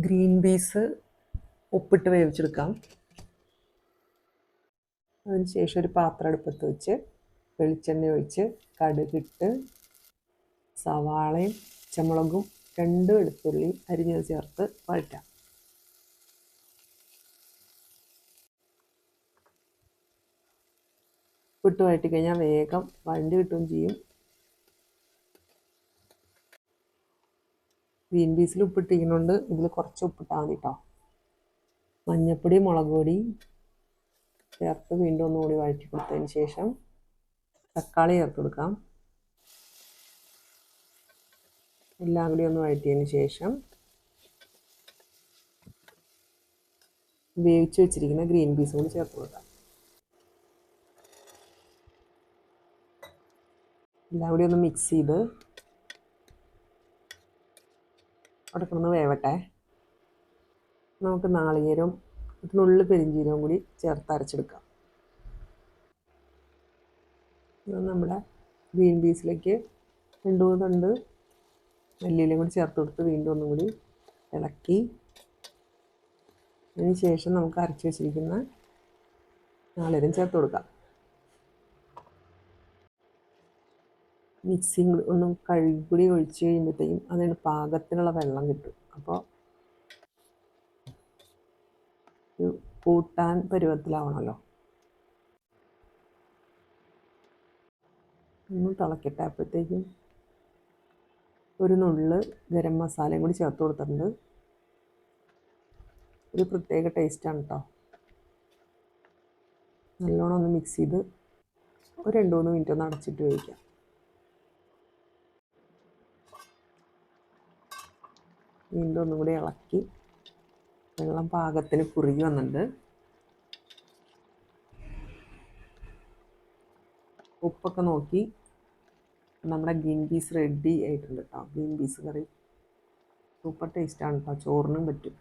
Green peas ഉപ്പിട്ട് വേവിച്ചെടുക്കാം. അതിന് ശേഷം ഒരു പാത്രം അടുപ്പത്ത് വെച്ച് വെളിച്ചെണ്ണ ഒഴിച്ച് കടുകിട്ട് സവാളയും പച്ചമുളകും 2 വെളുത്തുള്ളി അരിഞ്ഞത് ചേർത്ത് വഴറ്റാം. ഉപ്പിട്ട് വഴറ്റി കഴിഞ്ഞാൽ വേഗം വഴണ്ടി കിട്ടുകയും ചെയ്യും. ഗ്രീൻ പീസിൽ ഉപ്പിട്ടിരിക്കുന്നതുകൊണ്ട് ഇതിൽ കുറച്ച് ഉപ്പിട്ടാൽ മതി കേട്ടോ. മഞ്ഞൾപ്പൊടി മുളക് പൊടി ചേർത്ത് വീണ്ടും ഒന്നുകൂടി വഴറ്റി കൊടുത്തതിന് ശേഷം തക്കാളി ചേർത്ത് കൊടുക്കാം. എല്ലാം കൂടി ഒന്ന് വഴറ്റിയതിന് ശേഷം വേവിച്ച് വെച്ചിരിക്കുന്ന ഗ്രീൻ പീസ് കൂടി ചേർത്ത് കൊടുക്കാം. എല്ലാം കൂടി ഒന്ന് മിക്സ് ചെയ്ത് അവിടെ കിടന്ന് വേവട്ടെ. നമുക്ക് നാളികേരം നുള്ളു പെരിഞ്ചീരകം കൂടി ചേർത്ത് അരച്ചെടുക്കാം. നമ്മുടെ ഗ്രീൻ പീസിലേക്ക് 2-3 തണ്ട് മല്ലിയിലയും കൂടി ചേർത്ത് കൊടുത്ത് വീണ്ടും ഒന്നും കൂടി ഇളക്കി അതിന് ശേഷം നമുക്ക് അരച്ച് വെച്ചിരിക്കുന്ന നാളികേരം ചേർത്ത് കൊടുക്കാം. മിക്സിങ് ഒന്നും കഴുകിപ്പൊടി ഒഴിച്ച് കഴിയുമ്പോഴത്തേക്കും അതിന് പാകത്തിനുള്ള വെള്ളം കിട്ടും. അപ്പോൾ ഒരു കൂട്ടാൻ പരുവത്തിലാവണമല്ലോ. ഒന്ന് തിളക്കട്ടെ. അപ്പോഴത്തേക്കും ഒരു നുള്ള് ഗരം മസാലയും കൂടി ചേർത്ത് കൊടുത്തിട്ടുണ്ട്. ഒരു പ്രത്യേക ടേസ്റ്റാണ് കേട്ടോ. നല്ലോണം ഒന്ന് മിക്സ് ചെയ്ത് ഒരു 2-3 മിനിറ്റ് ഒന്ന് അടച്ചിട്ട് വേവിക്കാം. വീണ്ടും ഒന്നും കൂടി ഇളക്കി വെള്ളം പാകത്തിന് കുറുകി വന്നിട്ടുണ്ട്. ഉപ്പൊക്കെ നോക്കി നമ്മുടെ ഗ്രീൻ പീസ് റെഡി ആയിട്ടുണ്ട് കേട്ടോ. ഗ്രീൻ പീസ് കറി സൂപ്പർ ടേസ്റ്റാണ് കേട്ടോ. ചോറിനും പറ്റും.